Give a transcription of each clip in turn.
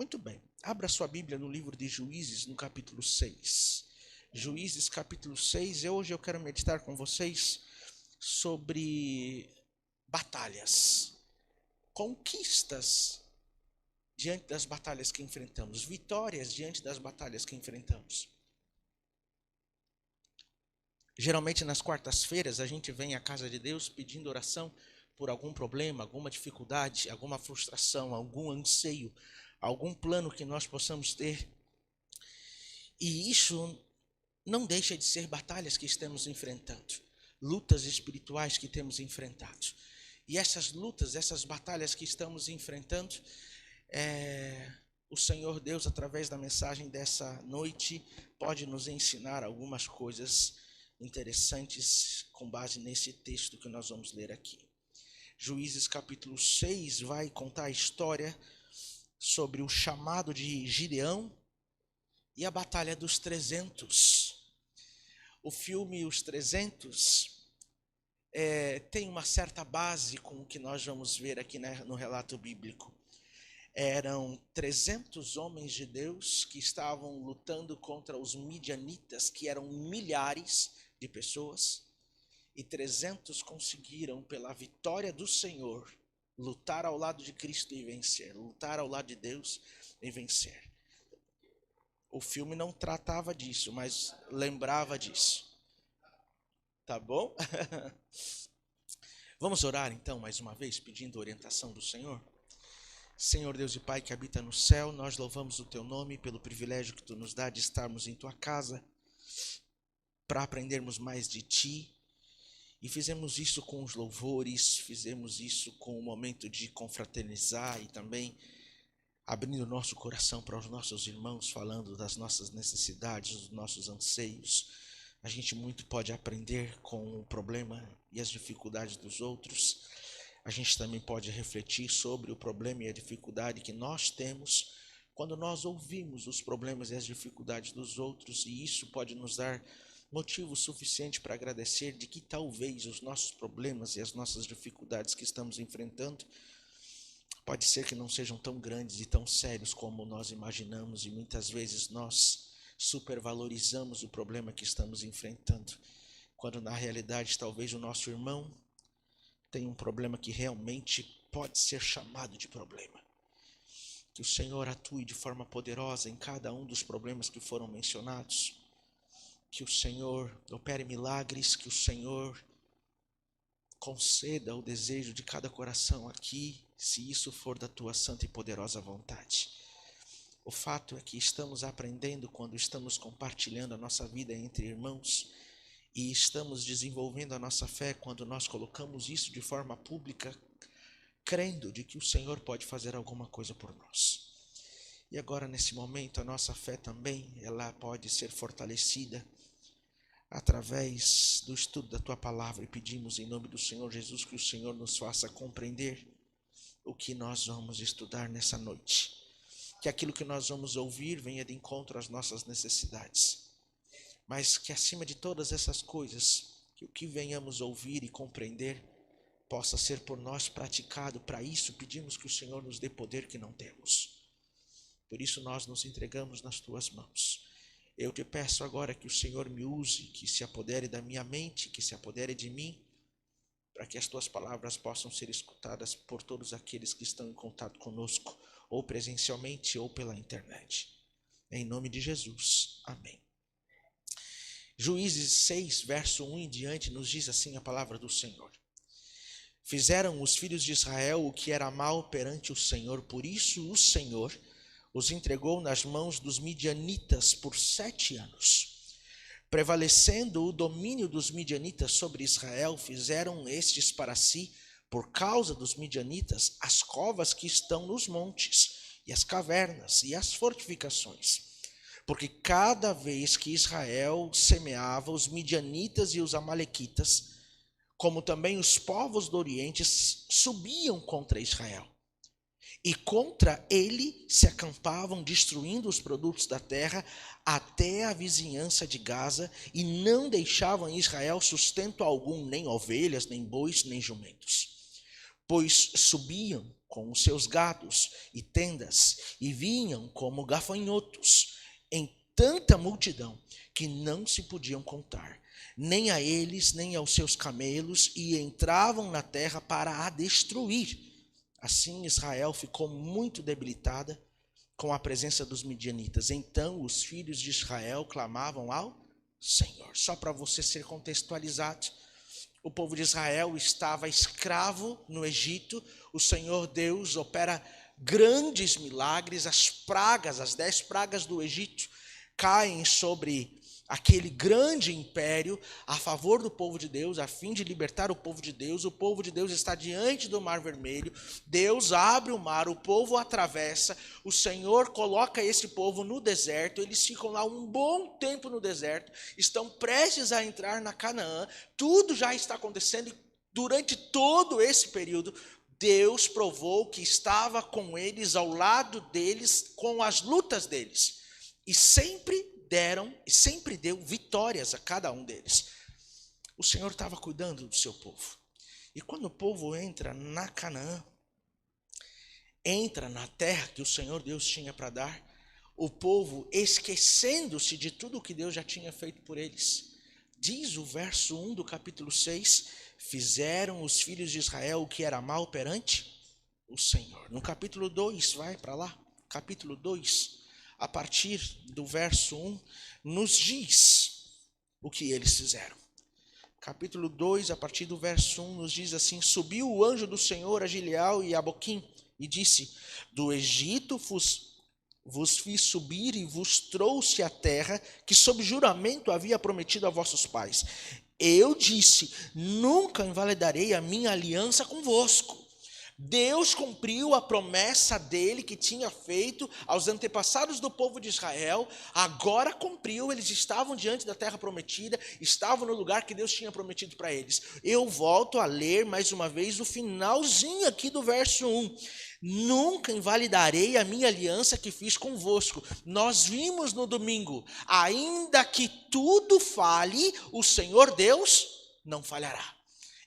Muito bem, abra sua Bíblia no livro de Juízes, no capítulo 6. Juízes, capítulo 6, e hoje eu quero meditar com vocês sobre batalhas, conquistas diante das batalhas que enfrentamos, vitórias diante das batalhas que enfrentamos. Geralmente nas quartas-feiras a gente vem à casa de Deus pedindo oração por algum problema, alguma dificuldade, alguma frustração, algum anseio, algum plano que nós possamos ter. E isso não deixa de ser batalhas que estamos enfrentando, lutas espirituais que temos enfrentado. E essas lutas, essas batalhas que estamos enfrentando, o Senhor Deus, através da mensagem dessa noite, pode nos ensinar algumas coisas interessantes com base nesse texto que nós vamos ler aqui. Juízes capítulo 6 vai contar a história sobre o chamado de Gideão e a batalha dos 300. O filme Os 300 tem uma certa base com o que nós vamos ver aqui no relato bíblico. Eram 300 homens de Deus que estavam lutando contra os midianitas, que eram milhares de pessoas, e 300 conseguiram, pela vitória do Senhor, lutar ao lado de Cristo e vencer, lutar ao lado de Deus e vencer. O filme não tratava disso, mas lembrava disso. Tá bom? Vamos orar então mais uma vez, pedindo orientação do Senhor? Senhor Deus e Pai que habita no céu, nós louvamos o Teu nome pelo privilégio que Tu nos dá de estarmos em Tua casa para aprendermos mais de Ti. E fizemos isso com os louvores, fizemos isso com o momento de confraternizar e também abrindo nosso coração para os nossos irmãos, falando das nossas necessidades, dos nossos anseios. A gente muito pode aprender com o problema e as dificuldades dos outros. A gente também pode refletir sobre o problema e a dificuldade que nós temos quando nós ouvimos os problemas e as dificuldades dos outros, e isso pode nos dar motivo suficiente para agradecer de que talvez os nossos problemas e as nossas dificuldades que estamos enfrentando pode ser que não sejam tão grandes e tão sérios como nós imaginamos, e muitas vezes nós supervalorizamos o problema que estamos enfrentando, quando na realidade talvez o nosso irmão tem um problema que realmente pode ser chamado de problema. Que o Senhor atue de forma poderosa em cada um dos problemas que foram mencionados. Que o Senhor opere milagres, que o Senhor conceda o desejo de cada coração aqui, se isso for da Tua santa e poderosa vontade. O fato é que estamos aprendendo quando estamos compartilhando a nossa vida entre irmãos, e estamos desenvolvendo a nossa fé quando nós colocamos isso de forma pública, crendo de que o Senhor pode fazer alguma coisa por nós. E agora, nesse momento, a nossa fé também, ela pode ser fortalecida através do estudo da Tua Palavra, e pedimos em nome do Senhor Jesus que o Senhor nos faça compreender o que nós vamos estudar nessa noite. Que aquilo que nós vamos ouvir venha de encontro às nossas necessidades. Mas que acima de todas essas coisas, que o que venhamos ouvir e compreender possa ser por nós praticado. Para isso pedimos que o Senhor nos dê poder que não temos. Por isso nós nos entregamos nas Tuas mãos. Eu te peço agora que o Senhor me use, que se apodere da minha mente, que se apodere de mim, para que as Tuas palavras possam ser escutadas por todos aqueles que estão em contato conosco, ou presencialmente ou pela internet. Em nome de Jesus. Amém. Juízes 6, verso 1 em diante, nos diz assim a palavra do Senhor. Fizeram os filhos de Israel o que era mal perante o Senhor, por isso o Senhor os entregou nas mãos dos midianitas por 7 anos. Prevalecendo o domínio dos midianitas sobre Israel, fizeram estes para si, por causa dos midianitas, as covas que estão nos montes, e as cavernas, e as fortificações. Porque cada vez que Israel semeava, os midianitas e os amalequitas, como também os povos do Oriente, subiam contra Israel. E contra ele se acampavam, destruindo os produtos da terra até a vizinhança de Gaza, e não deixavam em Israel sustento algum, nem ovelhas, nem bois, nem jumentos. Pois subiam com os seus gados e tendas, e vinham como gafanhotos em tanta multidão que não se podiam contar, nem a eles, nem aos seus camelos, e entravam na terra para a destruir. Assim Israel ficou muito debilitada com a presença dos midianitas. Então os filhos de Israel clamavam ao Senhor. Só para você ser contextualizado, o povo de Israel estava escravo no Egito. O Senhor Deus opera grandes milagres. As pragas, as 10 pragas do Egito, caem sobre aquele grande império a favor do povo de Deus, a fim de libertar o povo de Deus. O povo de Deus está diante do Mar Vermelho. Deus abre o mar, o povo atravessa. O Senhor coloca esse povo no deserto. Eles ficam lá um bom tempo no deserto. Estão prestes a entrar na Canaã. Tudo já está acontecendo. E durante todo esse período, Deus provou que estava com eles, ao lado deles, com as lutas deles. E sempre deu vitórias a cada um deles. O Senhor estava cuidando do seu povo. E quando o povo entra na Canaã, entra na terra que o Senhor Deus tinha para dar, o povo, esquecendo-se de tudo o que Deus já tinha feito por eles, diz o verso 1 do capítulo 6, fizeram os filhos de Israel o que era mal perante o Senhor. No capítulo 2, vai para lá, capítulo 2, a partir do verso 1, nos diz o que eles fizeram. Capítulo 2, a partir do verso 1, nos diz assim: subiu o anjo do Senhor a Gileal e a Boquim, e disse: do Egito vos fiz subir e vos trouxe a terra que sob juramento havia prometido a vossos pais. Eu disse: nunca invalidarei a minha aliança convosco. Deus cumpriu a promessa dele que tinha feito aos antepassados do povo de Israel. Agora cumpriu, eles estavam diante da terra prometida, estavam no lugar que Deus tinha prometido para eles. Eu volto a ler mais uma vez o finalzinho aqui do verso 1. Nunca invalidarei a minha aliança que fiz convosco. Nós vimos no domingo, ainda que tudo falhe, o Senhor Deus não falhará.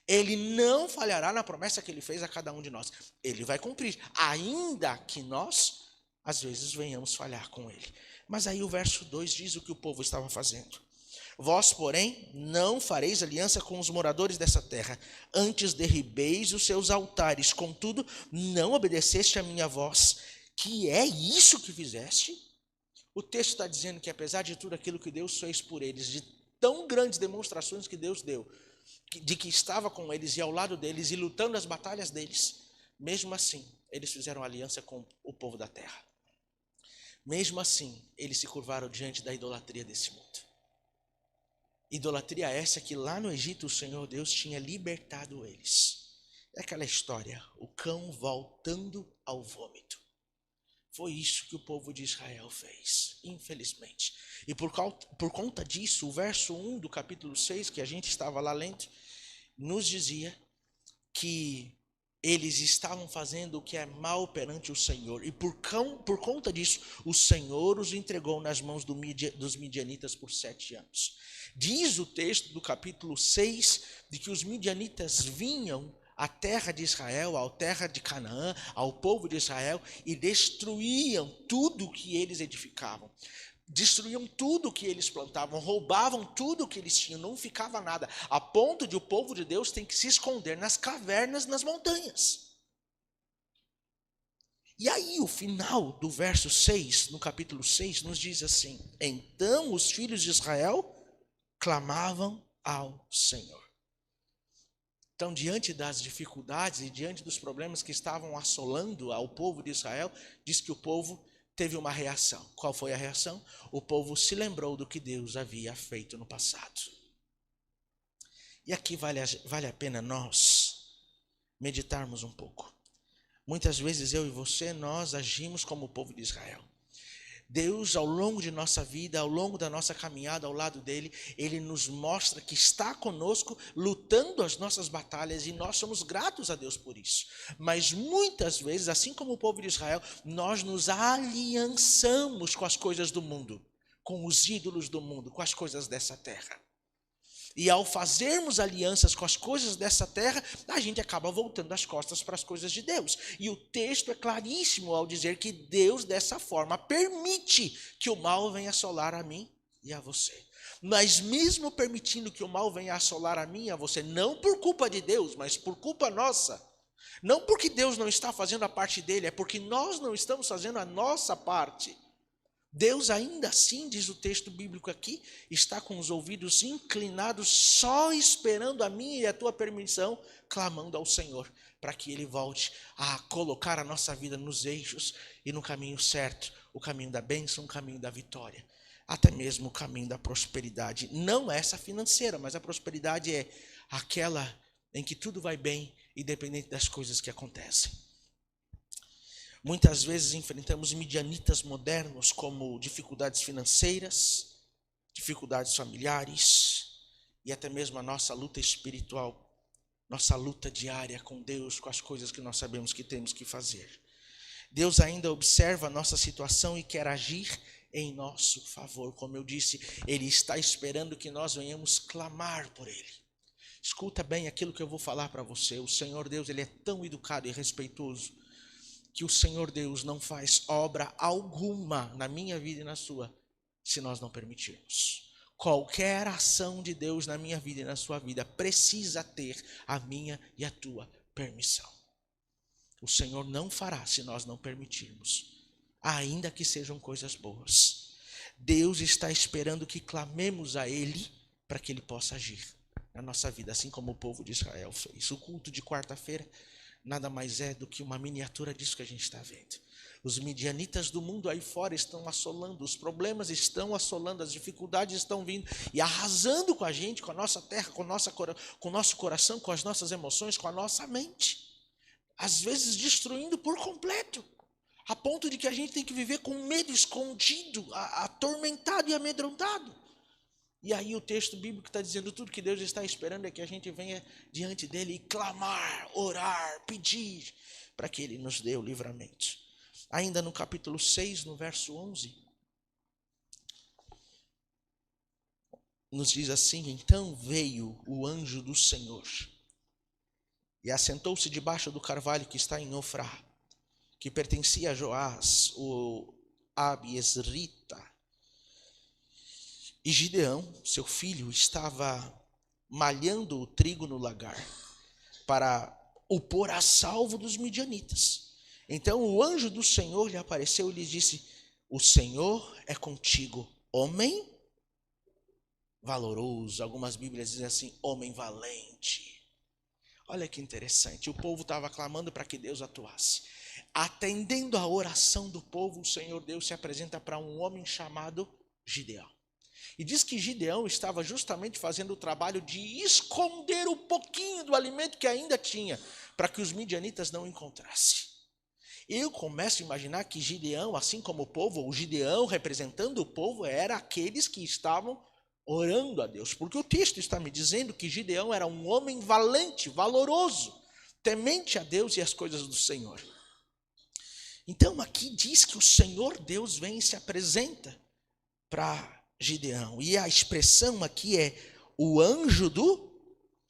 Ele não falhará na promessa que ele fez a cada um de nós. Ele vai cumprir, ainda que nós, às vezes, venhamos falhar com ele. Mas aí o verso 2 diz o que o povo estava fazendo. Vós, porém, não fareis aliança com os moradores dessa terra, antes derribeis os seus altares. Contudo, não obedeceste a minha voz. Que é isso que fizeste? O texto está dizendo que, apesar de tudo aquilo que Deus fez por eles, de tão grandes demonstrações que Deus deu, de que estava com eles e ao lado deles e lutando as batalhas deles, mesmo assim, eles fizeram aliança com o povo da terra. Mesmo assim, eles se curvaram diante da idolatria desse mundo. Idolatria essa que lá no Egito o Senhor Deus tinha libertado eles. É aquela história, o cão voltando ao vômito. Foi isso que o povo de Israel fez, infelizmente. E por conta disso, o verso 1 do capítulo 6, que a gente estava lá lendo, nos dizia que eles estavam fazendo o que é mal perante o Senhor. E por conta disso, o Senhor os entregou nas mãos dos midianitas por 7 anos. Diz o texto do capítulo 6 de que os midianitas vinham à terra de Israel, à terra de Canaã, ao povo de Israel, e destruíam tudo o que eles edificavam. Destruíam tudo o que eles plantavam, roubavam tudo o que eles tinham, não ficava nada, a ponto de o povo de Deus ter que se esconder nas cavernas, nas montanhas. E aí o final do verso 6, no capítulo 6, nos diz assim: então os filhos de Israel clamavam ao Senhor. Então, diante das dificuldades e diante dos problemas que estavam assolando ao povo de Israel, diz que o povo teve uma reação. Qual foi a reação? O povo se lembrou do que Deus havia feito no passado. E aqui vale a pena nós meditarmos um pouco. Muitas vezes eu e você, nós agimos como o povo de Israel. Deus, ao longo de nossa vida, ao longo da nossa caminhada ao lado dele, ele nos mostra que está conosco, lutando as nossas batalhas, e nós somos gratos a Deus por isso. Mas muitas vezes, assim como o povo de Israel, nós nos aliançamos com as coisas do mundo, com os ídolos do mundo, com as coisas dessa terra. E ao fazermos alianças com as coisas dessa terra, a gente acaba voltando as costas para as coisas de Deus. E o texto é claríssimo ao dizer que Deus, dessa forma, permite que o mal venha assolar a mim e a você. Mas mesmo permitindo que o mal venha assolar a mim e a você, não por culpa de Deus, mas por culpa nossa. Não porque Deus não está fazendo a parte dele, é porque nós não estamos fazendo a nossa parte. Deus ainda assim, diz o texto bíblico aqui, está com os ouvidos inclinados, só esperando a minha e a tua permissão, clamando ao Senhor, para que Ele volte a colocar a nossa vida nos eixos e no caminho certo, o caminho da bênção, o caminho da vitória, até mesmo o caminho da prosperidade. Não essa financeira, mas a prosperidade é aquela em que tudo vai bem, independente das coisas que acontecem. Muitas vezes enfrentamos midianitas modernos como dificuldades financeiras, dificuldades familiares e até mesmo a nossa luta espiritual, nossa luta diária com Deus, com as coisas que nós sabemos que temos que fazer. Deus ainda observa a nossa situação e quer agir em nosso favor. Como eu disse, Ele está esperando que nós venhamos clamar por Ele. Escuta bem aquilo que eu vou falar para você. O Senhor Deus, Ele é tão educado e respeitoso que o Senhor Deus não faz obra alguma na minha vida e na sua, se nós não permitirmos. Qualquer ação de Deus na minha vida e na sua vida precisa ter a minha e a tua permissão. O Senhor não fará se nós não permitirmos, ainda que sejam coisas boas. Deus está esperando que clamemos a Ele para que Ele possa agir na nossa vida, assim como o povo de Israel fez. O culto de quarta-feira nada mais é do que uma miniatura disso que a gente está vendo. Os midianitas do mundo aí fora estão assolando, os problemas estão assolando, as dificuldades estão vindo e arrasando com a gente, com a nossa terra, com o nosso coração, com as nossas emoções, com a nossa mente. Às vezes destruindo por completo, a ponto de que a gente tem que viver com medo escondido, atormentado e amedrontado. E aí o texto bíblico está dizendo tudo que Deus está esperando é que a gente venha diante dele e clamar, orar, pedir, para que ele nos dê o livramento. Ainda no capítulo 6, no verso 11, nos diz assim: então veio o anjo do Senhor e assentou-se debaixo do carvalho que está em Ofrá, que pertencia a Joás, o Abiesrita. E Gideão, seu filho, estava malhando o trigo no lagar para o pôr a salvo dos midianitas. Então o anjo do Senhor lhe apareceu e lhe disse: o Senhor é contigo, homem valoroso. Algumas Bíblias dizem assim, homem valente. Olha que interessante, o povo estava clamando para que Deus atuasse. Atendendo a oração do povo, o Senhor Deus se apresenta para um homem chamado Gideão. E diz que Gideão estava justamente fazendo o trabalho de esconder um pouquinho do alimento que ainda tinha, para que os midianitas não encontrassem. Eu começo a imaginar que Gideão, assim como o povo, o Gideão representando o povo, era aqueles que estavam orando a Deus. Porque o texto está me dizendo que Gideão era um homem valente, valoroso, temente a Deus e as coisas do Senhor. Então aqui diz que o Senhor Deus vem e se apresenta para Gideão. E a expressão aqui é o anjo do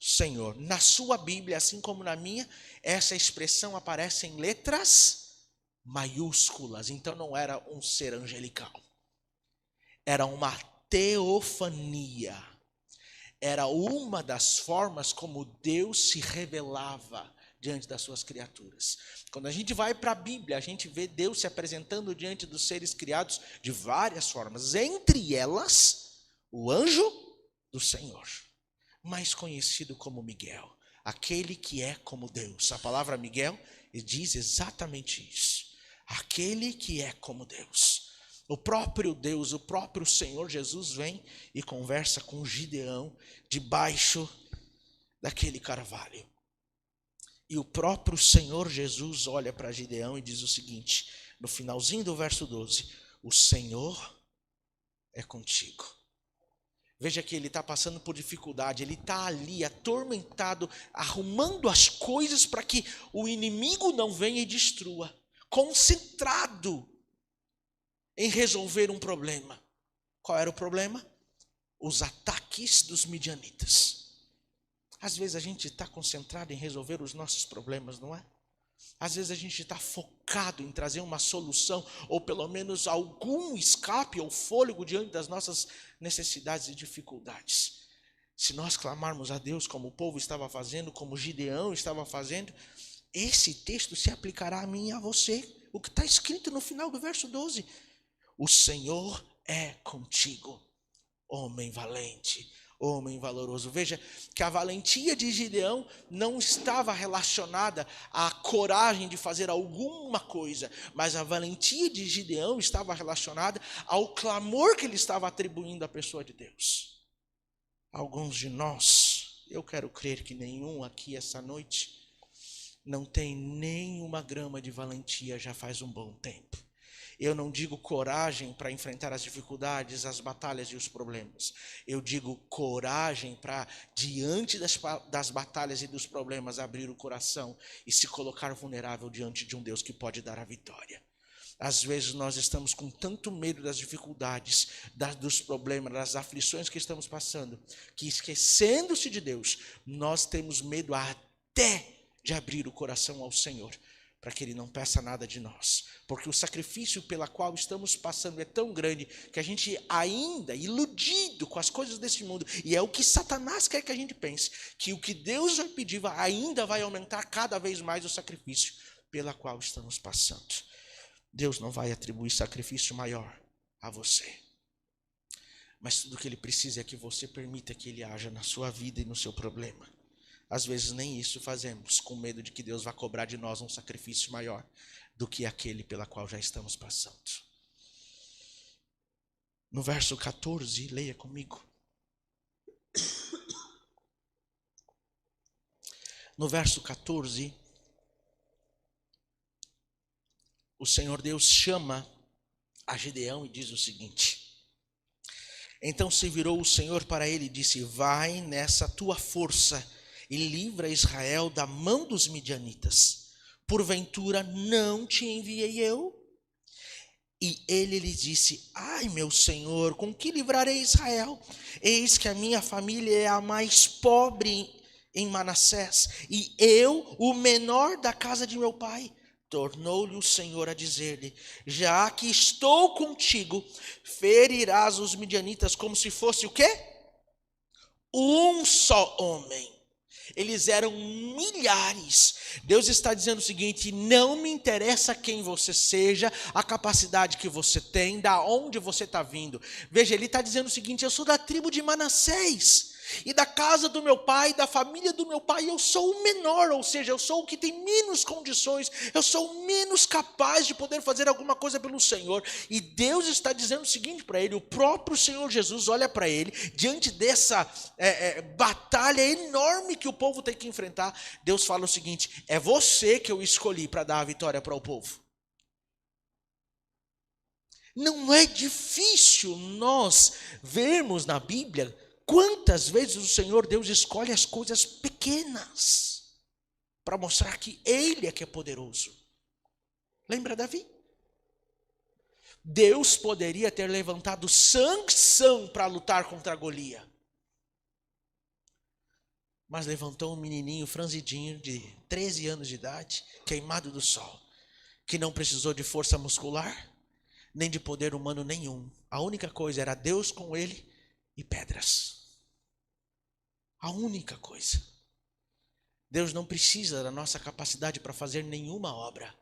Senhor. Na sua Bíblia, assim como na minha, essa expressão aparece em letras maiúsculas. Então não era um ser angelical. Era uma teofania. Era uma das formas como Deus se revelava diante das suas criaturas. Quando a gente vai para a Bíblia, a gente vê Deus se apresentando diante dos seres criados de várias formas. Entre elas, o anjo do Senhor, mais conhecido como Miguel, aquele que é como Deus. A palavra Miguel diz exatamente isso. Aquele que é como Deus. O próprio Deus, o próprio Senhor Jesus vem e conversa com Gideão debaixo daquele carvalho. E o próprio Senhor Jesus olha para Gideão e diz o seguinte, no finalzinho do verso 12, o Senhor é contigo. Veja que ele está passando por dificuldade, ele está ali atormentado, arrumando as coisas para que o inimigo não venha e destrua, concentrado em resolver um problema. Qual era o problema? os ataques dos midianitas. Às vezes a gente está concentrado em resolver os nossos problemas, não é? Às vezes a gente está focado em trazer uma solução, ou pelo menos algum escape ou fôlego diante das nossas necessidades e dificuldades. Se nós clamarmos a Deus como o povo estava fazendo, como Gideão estava fazendo, esse texto se aplicará a mim e a você. O que está escrito no final do verso 12. O Senhor é contigo, homem valente, homem valoroso. Veja que a valentia de Gideão não estava relacionada à coragem de fazer alguma coisa, mas a valentia de Gideão estava relacionada ao clamor que ele estava atribuindo à pessoa de Deus. Alguns de nós, eu quero crer que nenhum aqui essa noite, não tem nenhuma grama de valentia já faz um bom tempo. Eu não digo coragem para enfrentar as dificuldades, as batalhas e os problemas. Eu digo coragem para, diante das batalhas e dos problemas, abrir o coração e se colocar vulnerável diante de um Deus que pode dar a vitória. Às vezes nós estamos com tanto medo das dificuldades, dos problemas, das aflições que estamos passando, que esquecendo-se de Deus, nós temos medo até de abrir o coração ao Senhor, para que Ele não peça nada de nós. Porque o sacrifício pela qual estamos passando é tão grande, que a gente ainda, iludido com as coisas desse mundo, e é o que Satanás quer que a gente pense, que o que Deus vai pedir ainda vai aumentar cada vez mais o sacrifício pela qual estamos passando. Deus não vai atribuir sacrifício maior a você. Mas tudo que Ele precisa é que você permita que Ele haja na sua vida e no seu problema. Às vezes nem isso fazemos, com medo de que Deus vá cobrar de nós um sacrifício maior do que aquele pela qual já estamos passando. No verso 14, leia comigo. No verso 14, o Senhor Deus chama a Gideão e diz o seguinte: então se virou o Senhor para ele e disse: vai nessa tua força e livra Israel da mão dos midianitas. Porventura não te enviei eu? E ele lhe disse: ai, meu Senhor, com que livrarei Israel? Eis que a minha família é a mais pobre em Manassés, e eu, o menor da casa de meu pai. Tornou-lhe o Senhor a dizer-lhe: já que estou contigo, ferirás os midianitas como se fosse o quê? Um só homem. Eles eram milhares. Deus está dizendo o seguinte: não me interessa quem você seja, a capacidade que você tem, da onde você está vindo. Veja, ele está dizendo o seguinte: eu sou da tribo de Manassés, e da casa do meu pai, da família do meu pai, eu sou o menor, ou seja, eu sou o que tem menos condições, eu sou o menos capaz de poder fazer alguma coisa pelo Senhor. E Deus está dizendo o seguinte para ele, o próprio Senhor Jesus olha para ele, diante dessa batalha enorme que o povo tem que enfrentar, Deus fala o seguinte: é você que eu escolhi para dar a vitória para o povo. Não é difícil nós vermos na Bíblia quantas vezes o Senhor Deus escolhe as coisas pequenas para mostrar que Ele é que é poderoso. Lembra Davi? Deus poderia ter levantado Sansão para lutar contra Golias, mas levantou um menininho franzidinho de 13 anos de idade, queimado do sol, que não precisou de força muscular, nem de poder humano nenhum. A única coisa era Deus com ele e pedras. A única coisa. Deus não precisa da nossa capacidade para fazer nenhuma obra,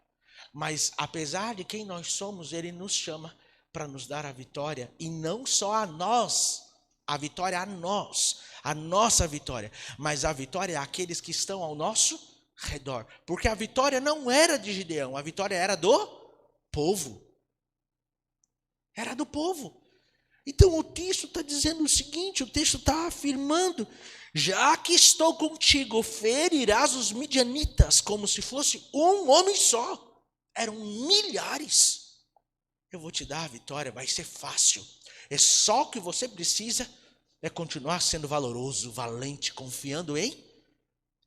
mas apesar de quem nós somos, Ele nos chama para nos dar a vitória, e não só a nós, a vitória a nós, a nossa vitória, mas a vitória àqueles que estão ao nosso redor, porque a vitória não era de Gideão, a vitória era do povo. Era do povo. Então o texto está dizendo o seguinte, o texto está afirmando: já que estou contigo, ferirás os midianitas como se fosse um homem só. Eram milhares. Eu vou te dar a vitória, vai ser fácil. É só o que você precisa é continuar sendo valoroso, valente, confiando em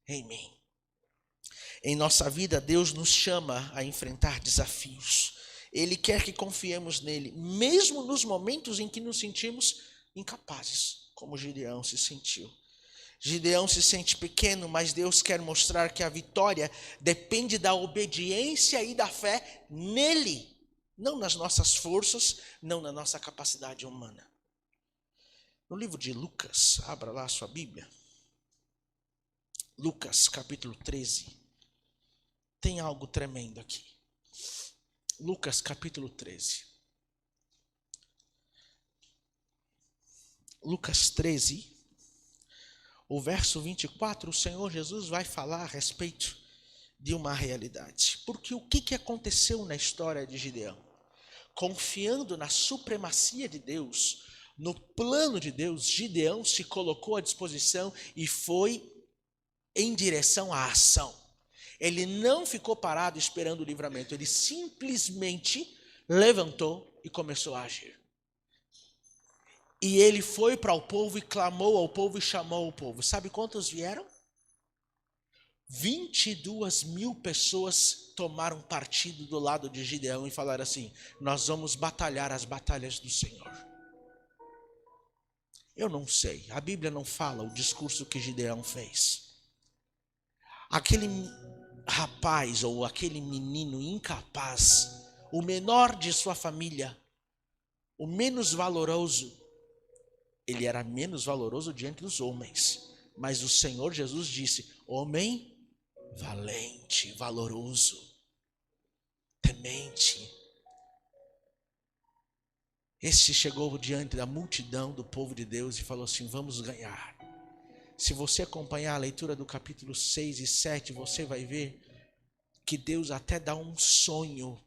mim. Em nossa vida, Deus nos chama a enfrentar desafios. Ele quer que confiemos nele, mesmo nos momentos em que nos sentimos incapazes. como Gideão se sentiu. Gideão se sente pequeno, mas Deus quer mostrar que a vitória depende da obediência e da fé nele, não nas nossas forças, não na nossa capacidade humana. No livro de Lucas, abra lá a sua Bíblia. Lucas, capítulo 13. Tem algo tremendo aqui. Lucas, capítulo 13. Lucas 13, o verso 24, o Senhor Jesus vai falar a respeito de uma realidade. Porque o que aconteceu na história de Gideão? Confiando na supremacia de Deus, no plano de Deus, Gideão se colocou à disposição e foi em direção à ação. Ele não ficou parado esperando o livramento, ele simplesmente levantou e começou a agir. E ele foi para o povo e clamou ao povo e chamou o povo. Sabe quantos vieram? 22.000 pessoas tomaram partido do lado de Gideão e falaram assim: nós vamos batalhar as batalhas do Senhor. Eu não sei, a Bíblia não fala o discurso que Gideão fez. Aquele rapaz ou aquele menino incapaz, o menor de sua família, o menos valoroso, ele era menos valoroso diante dos homens. Mas o Senhor Jesus disse: homem valente, valoroso, temente. Este chegou diante da multidão do povo de Deus e falou assim: vamos ganhar. Se você acompanhar a leitura do capítulo 6 e 7, você vai ver que Deus até dá um sonho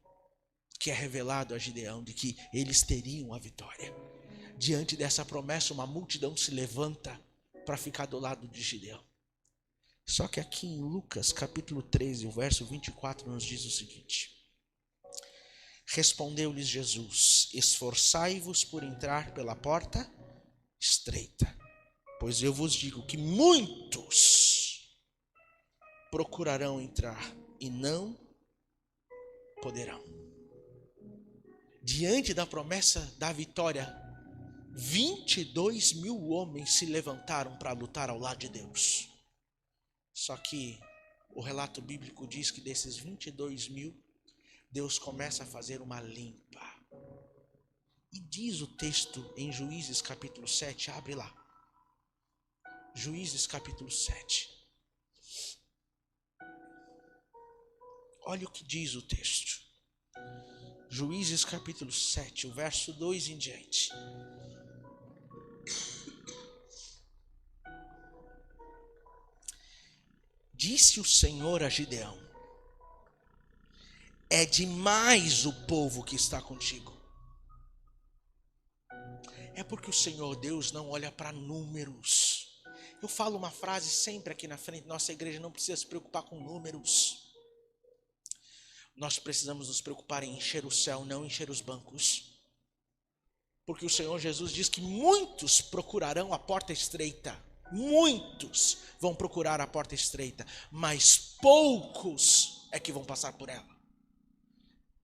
que é revelado a Gideão, de que eles teriam a vitória. Diante dessa promessa, uma multidão se levanta para ficar do lado de Gideão. Só que aqui em Lucas, capítulo 13, o verso 24, nos diz o seguinte: respondeu-lhes Jesus: esforçai-vos por entrar pela porta estreita, pois eu vos digo que muitos procurarão entrar e não poderão. Diante da promessa da vitória, 22.000 homens se levantaram para lutar ao lado de Deus. Só que o relato bíblico diz que desses 22.000, Deus começa a fazer uma limpa. E diz o texto em Juízes capítulo 7, abre lá. Juízes capítulo 7. Olha o que diz o texto. Juízes capítulo 7, o verso 2 em diante. Disse o Senhor a Gideão: é demais o povo que está contigo. É porque o Senhor Deus não olha para números. Eu falo uma frase sempre aqui na frente, nossa igreja não precisa se preocupar com números. Nós precisamos nos preocupar em encher o céu, não encher os bancos. Porque o Senhor Jesus diz que muitos procurarão a porta estreita. Muitos vão procurar a porta estreita, mas poucos é que vão passar por ela.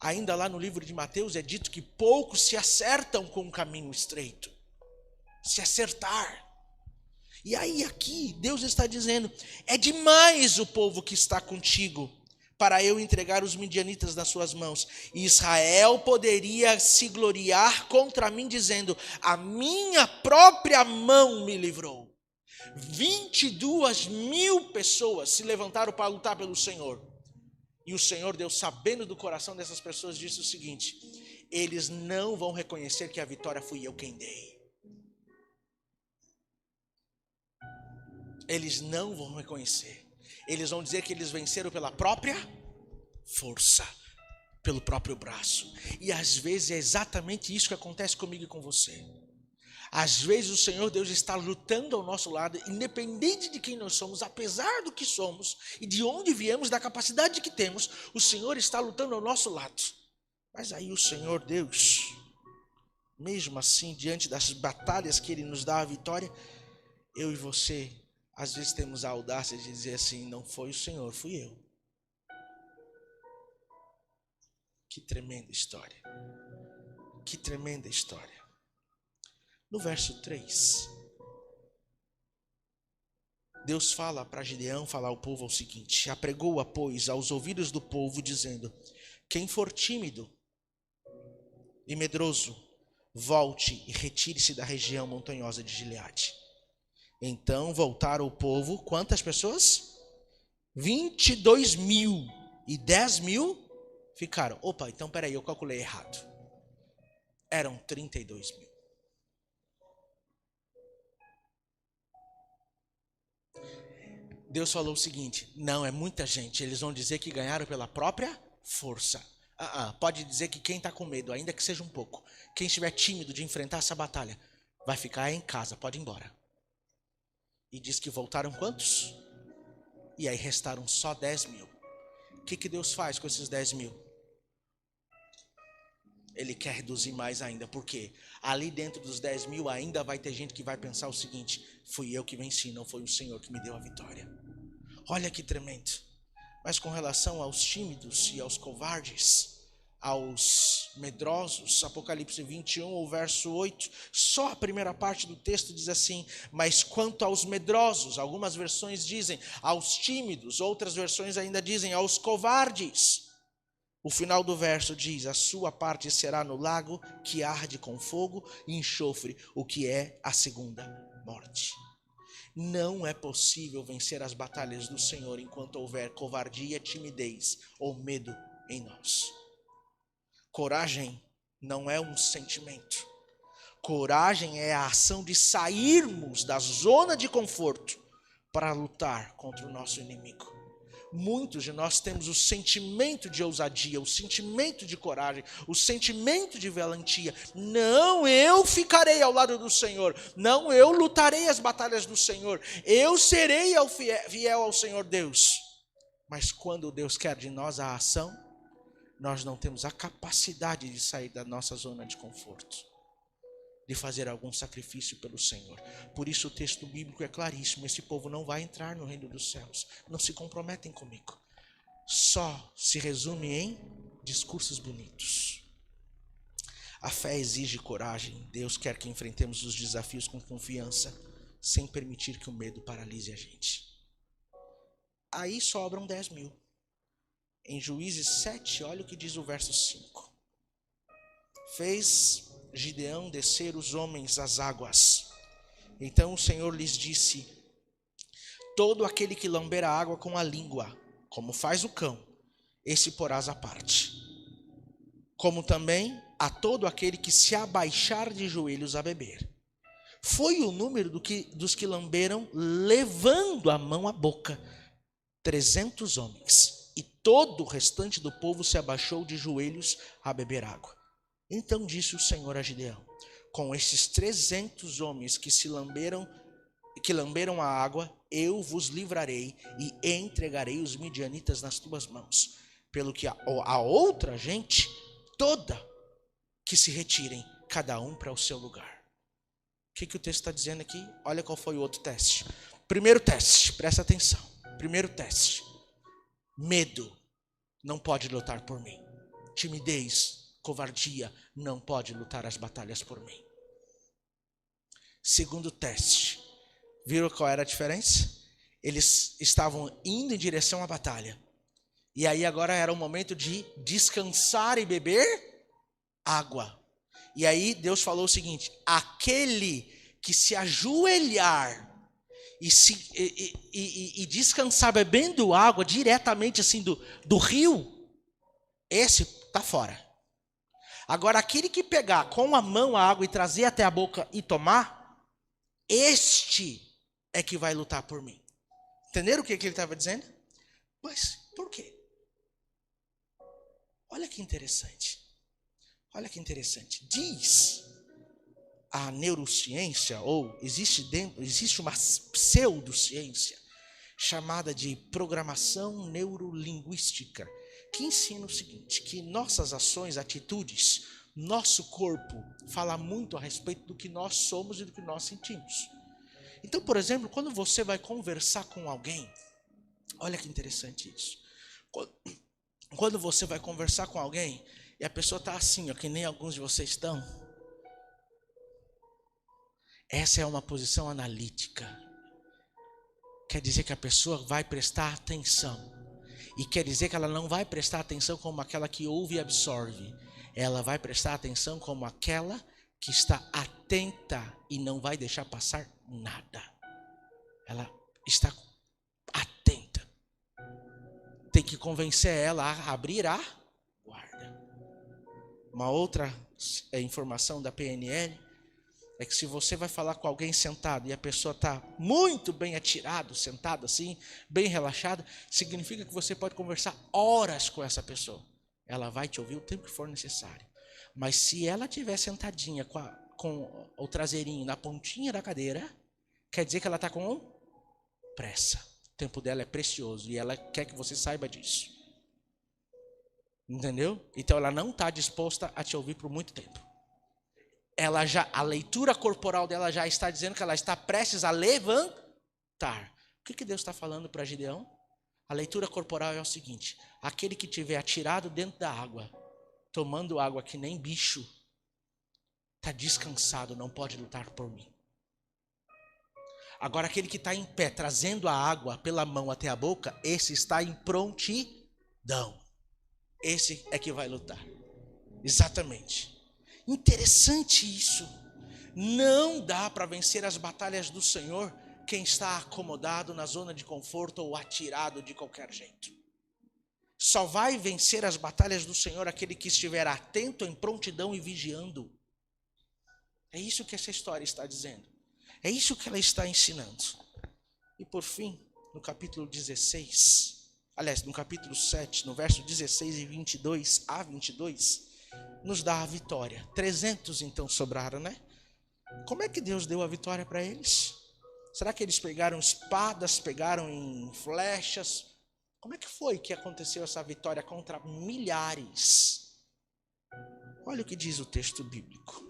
Ainda lá no livro de Mateus é dito que poucos se acertam com o caminho estreito. Se acertar. E aí aqui Deus está dizendo: é demais o povo que está contigo para eu entregar os midianitas nas suas mãos. E Israel poderia se gloriar contra mim dizendo: a minha própria mão me livrou. 22.000 pessoas se levantaram para lutar pelo Senhor. E o Senhor Deus, sabendo do coração dessas pessoas, disse o seguinte: eles não vão reconhecer que a vitória fui eu quem dei. Eles não vão reconhecer. Eles vão dizer que eles venceram pela própria força, pelo próprio braço. E às vezes é exatamente isso que acontece comigo e com você. Às vezes o Senhor Deus está lutando ao nosso lado, independente de quem nós somos, apesar do que somos e de onde viemos, da capacidade que temos, o Senhor está lutando ao nosso lado. Mas aí o Senhor Deus, mesmo assim, diante das batalhas que Ele nos dá a vitória, eu e você, às vezes temos a audácia de dizer assim: não foi o Senhor, fui eu. Que tremenda história. Que tremenda história. No verso 3, Deus fala para Gideão falar ao povo o seguinte: apregou-a, pois, aos ouvidos do povo, dizendo: quem for tímido e medroso, volte e retire-se da região montanhosa de Gileade. Então voltaram o povo, quantas pessoas? 22.000, e 10.000 ficaram. Opa, então peraí, eu calculei errado. Eram 32.000. Deus falou o seguinte: não, é muita gente, eles vão dizer que ganharam pela própria força. Pode dizer que quem está com medo, ainda que seja um pouco, quem estiver tímido de enfrentar essa batalha, vai ficar em casa, pode ir embora. E diz que voltaram quantos? E aí restaram só 10.000. O que Deus faz com esses 10.000? Ele quer reduzir mais ainda, porque ali dentro dos 10.000 ainda vai ter gente que vai pensar o seguinte: fui eu que venci, não foi o Senhor que me deu a vitória. Olha que tremendo. Mas com relação aos tímidos e aos covardes, aos medrosos, Apocalipse 21, o verso 8, só a primeira parte do texto diz assim: mas quanto aos medrosos, algumas versões dizem aos tímidos, outras versões ainda dizem aos covardes. O final do verso diz: a sua parte será no lago que arde com fogo e enxofre, o que é a segunda morte. Não é possível vencer as batalhas do Senhor enquanto houver covardia, timidez ou medo em nós. Coragem não é um sentimento. Coragem é a ação de sairmos da zona de conforto para lutar contra o nosso inimigo. Muitos de nós temos o sentimento de ousadia, o sentimento de coragem, o sentimento de valentia. Não, eu ficarei ao lado do Senhor. Não, eu lutarei as batalhas do Senhor. Eu serei fiel ao Senhor Deus. Mas quando Deus quer de nós a ação, nós não temos a capacidade de sair da nossa zona de conforto, de fazer algum sacrifício pelo Senhor. Por isso o texto bíblico é claríssimo: esse povo não vai entrar no reino dos céus. Não se comprometem comigo. Só se resume em discursos bonitos. A fé exige coragem. Deus quer que enfrentemos os desafios com confiança, sem permitir que o medo paralise a gente. Aí sobram 10.000. Em Juízes 7, olha o que diz o verso 5. Fez Gideão descer os homens às águas. Então o Senhor lhes disse: todo aquele que lamber a água com a língua, como faz o cão, esse porás à parte. Como também a todo aquele que se abaixar de joelhos a beber. Foi o número dos que lamberam, levando a mão à boca, 300 homens. E todo o restante do povo se abaixou de joelhos a beber água. Então disse o Senhor a Gideão: com estes 300 homens que lamberam a água, eu vos livrarei e entregarei os midianitas nas tuas mãos. Pelo que a outra gente toda que se retirem, cada um para o seu lugar. O que o texto está dizendo aqui? Olha qual foi o outro teste. Primeiro teste, presta atenção. Primeiro teste: medo não pode lutar por mim. Timidez, covardia não pode lutar as batalhas por mim. Segundo teste, viram qual era a diferença? Eles estavam indo em direção à batalha. E aí agora era o momento de descansar e beber água. E aí Deus falou o seguinte: aquele que se ajoelhar e descansar bebendo água diretamente assim do rio, esse está fora. Agora aquele que pegar com a mão a água e trazer até a boca e tomar, este é que vai lutar por mim. Entenderam o que ele estava dizendo? Mas por quê? Olha que interessante. Olha que interessante. Diz a neurociência, ou existe uma pseudociência chamada de programação neurolinguística, que ensina o seguinte: que nossas ações, atitudes, nosso corpo fala muito a respeito do que nós somos e do que nós sentimos. Então, por exemplo, quando você vai conversar com alguém, olha que interessante isso. Quando você vai conversar com alguém e a pessoa está assim, ó, que nem alguns de vocês estão, essa é uma posição analítica. quer dizer que a pessoa vai prestar atenção. E quer dizer que ela não vai prestar atenção como aquela que ouve e absorve. Ela vai prestar atenção como aquela que está atenta e não vai deixar passar nada. Ela está atenta. Tem que convencer ela a abrir a guarda. Uma outra informação da PNL é que se você vai falar com alguém sentado e a pessoa está muito bem atirado, sentado assim, bem relaxada, significa que você pode conversar horas com essa pessoa. Ela vai te ouvir o tempo que for necessário. Mas se ela estiver sentadinha com o traseirinho na pontinha da cadeira, quer dizer que ela está com pressa. O tempo dela é precioso e ela quer que você saiba disso. Entendeu? Então ela não está disposta a te ouvir por muito tempo. A leitura corporal dela já está dizendo que ela está prestes a levantar. O que Deus está falando para Gideão? A leitura corporal é o seguinte: aquele que tiver atirado dentro da água, tomando água que nem bicho, está descansado, não pode lutar por mim. Agora aquele que está em pé, trazendo a água pela mão até a boca, esse está em prontidão. Esse é que vai lutar. Exatamente. Interessante isso. Não dá para vencer as batalhas do Senhor quem está acomodado na zona de conforto ou atirado de qualquer jeito. Só vai vencer as batalhas do Senhor aquele que estiver atento, em prontidão e vigiando. É isso que essa história está dizendo. É isso que ela está ensinando. E por fim, no capítulo 16, aliás, no capítulo 7, no verso 16 e 22 a 22, nos dá a vitória. 300 então sobraram, né? Como é que Deus deu a vitória para eles? Será que eles pegaram espadas, pegaram em flechas? Como é que foi que aconteceu essa vitória contra milhares? Olha o que diz o texto bíblico.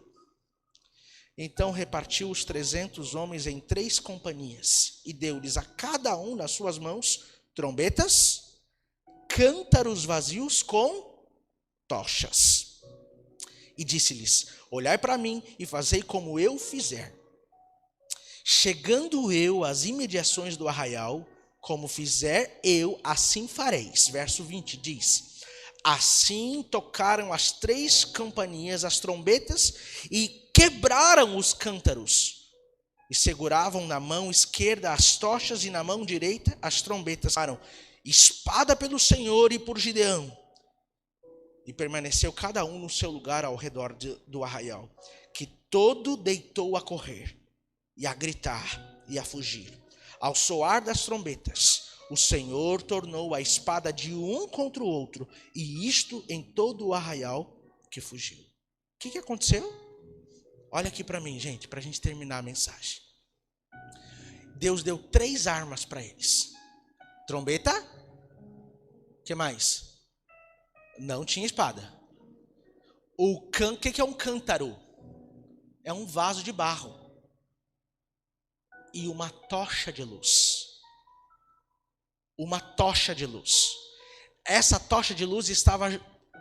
Então repartiu os 300 homens em 3 companhias e deu-lhes a cada um nas suas mãos trombetas, cântaros vazios com tochas. E disse-lhes: olhai para mim e fazei como eu fizer. Chegando eu às imediações do arraial, como fizer eu, assim fareis. Verso 20 diz: assim tocaram as 3 campainhas, as trombetas, e quebraram os cântaros. E seguravam na mão esquerda as tochas e na mão direita as trombetas. Espada pelo Senhor e por Gideão. E permaneceu cada um no seu lugar ao redor do arraial, que todo deitou a correr, e a gritar, e a fugir. Ao soar das trombetas, o Senhor tornou a espada de um contra o outro, e isto em todo o arraial que fugiu. O que aconteceu? Olha aqui para mim, gente, para a gente terminar a mensagem. Deus deu 3 armas para eles. Trombeta. O que mais? Não tinha espada. O que é um cântaro? É um vaso de barro. E uma tocha de luz. Uma tocha de luz. Essa tocha de luz estava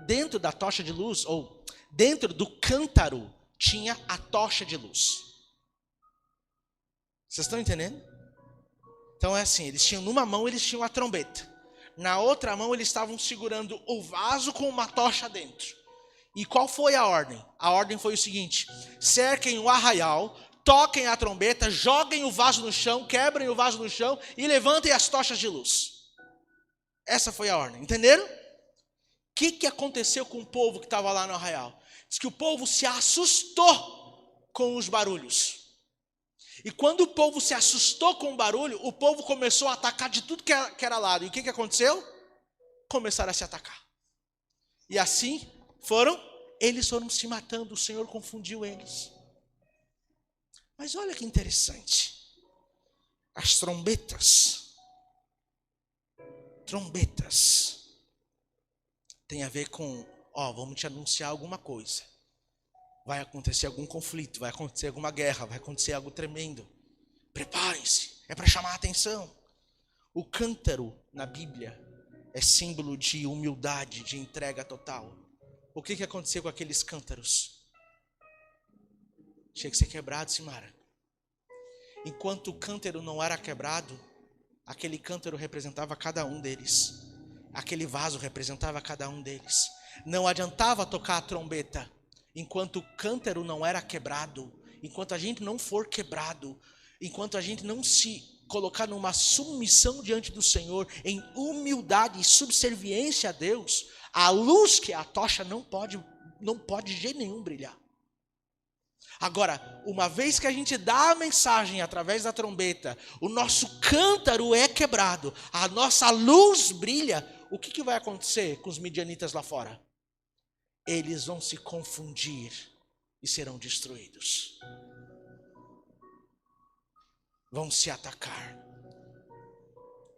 dentro da tocha de luz, ou dentro do cântaro, tinha a tocha de luz. Vocês estão entendendo? Então é assim, eles tinham numa mão, eles tinham a trombeta. Na outra mão eles estavam segurando o vaso com uma tocha dentro. E qual foi a ordem? A ordem foi o seguinte: cerquem o arraial, toquem a trombeta, joguem o vaso no chão, quebrem o vaso no chão e levantem as tochas de luz. Essa foi a ordem, entenderam? O que aconteceu com o povo que estava lá no arraial? Diz que o povo se assustou com os barulhos. E quando o povo se assustou com o barulho, o povo começou a atacar de tudo que era lado. E o que aconteceu? Começaram a se atacar. E assim eles foram se matando, o Senhor confundiu eles. Mas olha que interessante. As trombetas tem a ver com, vamos te anunciar alguma coisa. Vai acontecer algum conflito, vai acontecer alguma guerra, vai acontecer algo tremendo. Preparem-se, é para chamar a atenção. O cântaro na Bíblia é símbolo de humildade, de entrega total. O que aconteceu com aqueles cântaros? Tinha que ser quebrado, Simara. Enquanto o cântaro não era quebrado, Aquele cântaro representava cada um deles. Aquele vaso representava cada um deles. Não adiantava tocar a trombeta enquanto o cântaro não era quebrado, enquanto a gente não for quebrado, enquanto a gente não se colocar numa submissão diante do Senhor, em humildade e subserviência a Deus, a luz que é a tocha não pode de jeito nenhum brilhar. Agora, uma vez que a gente dá a mensagem através da trombeta, o nosso cântaro é quebrado, a nossa luz brilha, o que vai acontecer com os midianitas lá fora? Eles vão se confundir e serão destruídos. Vão se atacar.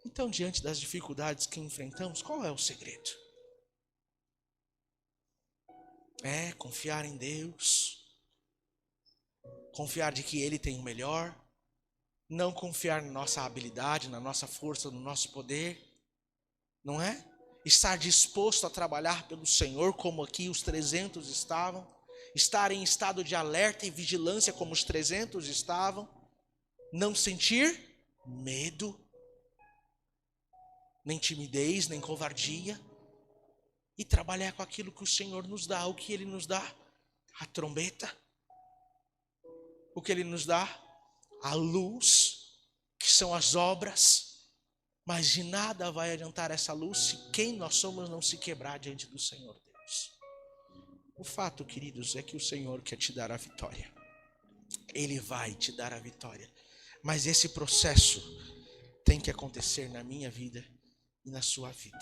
Então, diante das dificuldades que enfrentamos, qual é o segredo? É confiar em Deus, confiar de que Ele tem o melhor, não confiar na nossa habilidade, na nossa força, no nosso poder, não é? Estar disposto a trabalhar pelo Senhor, como aqui os 300 estavam, estar em estado de alerta e vigilância, como os 300 estavam, não sentir medo, nem timidez, nem covardia, e trabalhar com aquilo que o Senhor nos dá. O que Ele nos dá? A trombeta. O que Ele nos dá? A luz, que são as obras. Mas de nada vai adiantar essa luz se quem nós somos não se quebrar diante do Senhor Deus. O fato, queridos, é que o Senhor quer te dar a vitória. Ele vai te dar a vitória. Mas esse processo tem que acontecer na minha vida e na sua vida.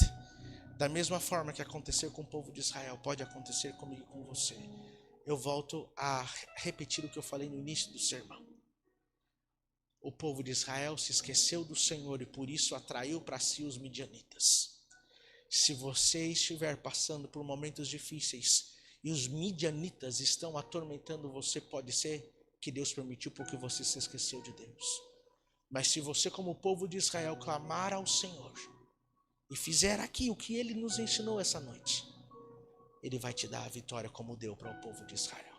Da mesma forma que aconteceu com o povo de Israel, pode acontecer comigo e com você. Eu volto a repetir o que eu falei no início do sermão. O povo de Israel se esqueceu do Senhor e por isso atraiu para si os midianitas. Se você estiver passando por momentos difíceis e os midianitas estão atormentando você, pode ser que Deus permitiu porque você se esqueceu de Deus. Mas se você, como o povo de Israel, clamar ao Senhor e fizer aqui o que Ele nos ensinou essa noite, Ele vai te dar a vitória como deu para o povo de Israel.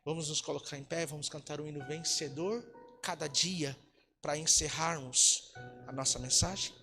Vamos nos colocar em pé, vamos cantar o hino vencedor cada dia para encerrarmos a nossa mensagem.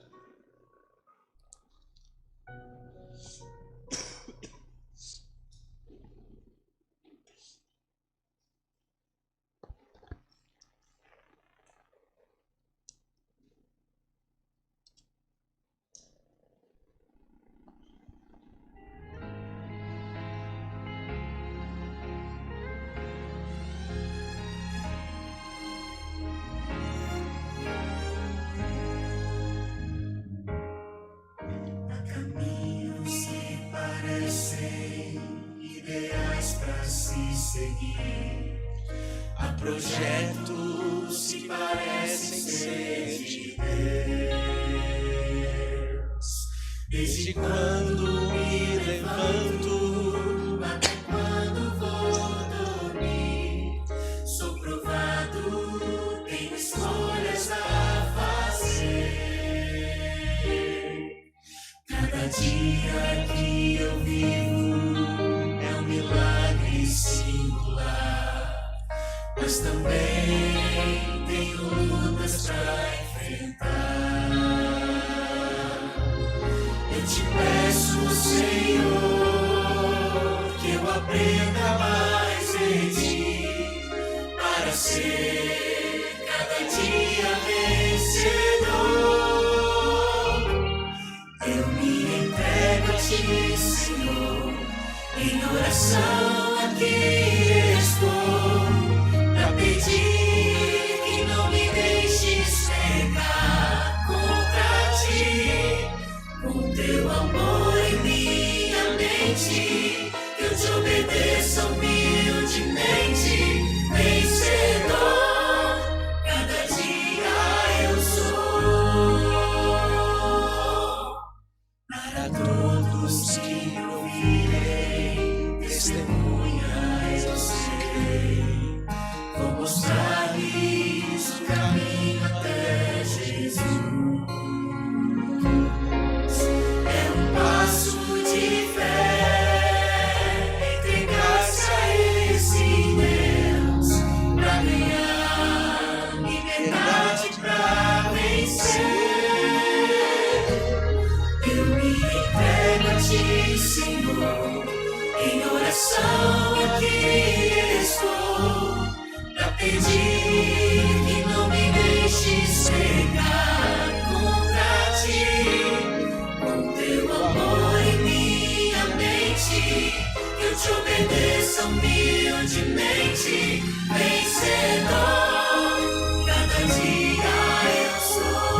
Há projetos que parecem ser de Deus. Desde quando me levanto até quando vou dormir, sou provado, tenho escolhas a fazer. Cada dia que eu vivo é um milagre singular, mas também tenho lutas para enfrentar. Eu te peço, Senhor, que eu aprenda mais em ti, para ser cada dia vencedor. Eu me entrego a ti, Senhor, em oração aqui estou, pra pedir que não me deixes pecar contra ti. Com teu amor em minha mente, eu te obedeço humildemente, vencedor. grandemente vencedor. Cada dia eu sou.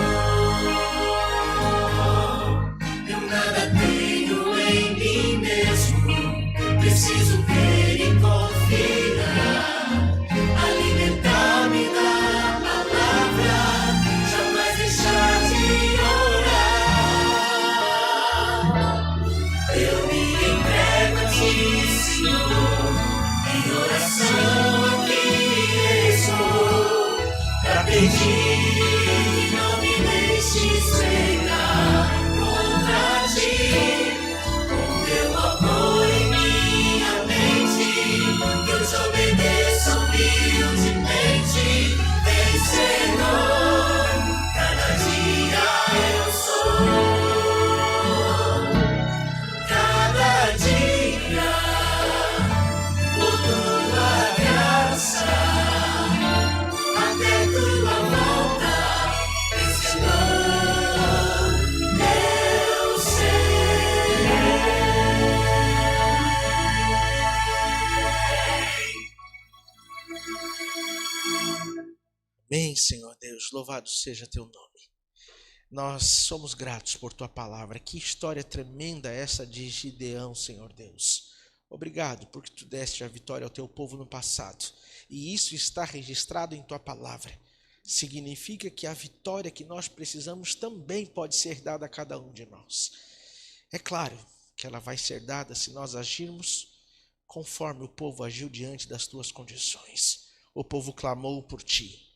Eu nada tenho em mim mesmo. Preciso ver e confiar. Alimentar-me da palavra. Jamais deixar de orar. Eu me entrego a ti, Senhor. Em oração aqui estou, pra pedir, não me deixes pecar contra ti. Com teu amor em minha mente, que eu te obedeço humildemente, vencedor. Cada dia eu sou. Cada dia, por tua graça, até tua volta, vencedor eu sei. Bem, Senhor Deus, louvado seja teu nome. Nós somos gratos por tua palavra. Que história tremenda essa de Gideão, Senhor Deus. Obrigado porque tu deste a vitória ao teu povo no passado. E isso está registrado em tua palavra. Significa que a vitória que nós precisamos também pode ser dada a cada um de nós. É claro que ela vai ser dada se nós agirmos conforme o povo agiu diante das tuas condições. O povo clamou por ti.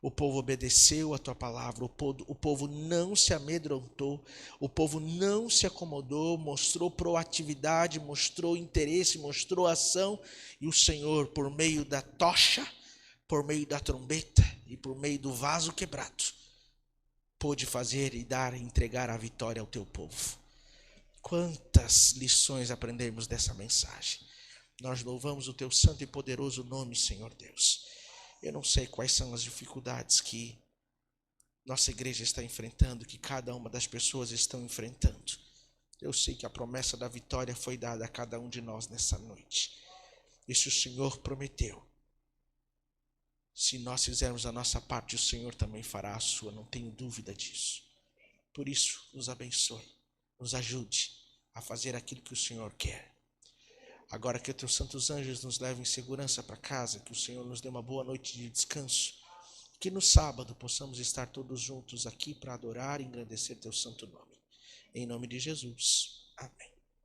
O povo obedeceu a tua palavra, o povo não se amedrontou, o povo não se acomodou, mostrou proatividade, mostrou interesse, mostrou ação, e o Senhor, por meio da tocha, por meio da trombeta e por meio do vaso quebrado, pôde fazer e dar e entregar a vitória ao teu povo. Quantas lições aprendemos dessa mensagem. Nós louvamos o teu santo e poderoso nome, Senhor Deus. Eu não sei quais são as dificuldades que nossa igreja está enfrentando, que cada uma das pessoas estão enfrentando. Eu sei que a promessa da vitória foi dada a cada um de nós nessa noite. E se o Senhor prometeu, se nós fizermos a nossa parte, o Senhor também fará a sua, não tenho dúvida disso. Por isso, nos abençoe, nos ajude a fazer aquilo que o Senhor quer. Agora que os teus santos anjos nos levem em segurança para casa, que o Senhor nos dê uma boa noite de descanso, que no sábado possamos estar todos juntos aqui para adorar e engrandecer teu santo nome. Em nome de Jesus. Amém.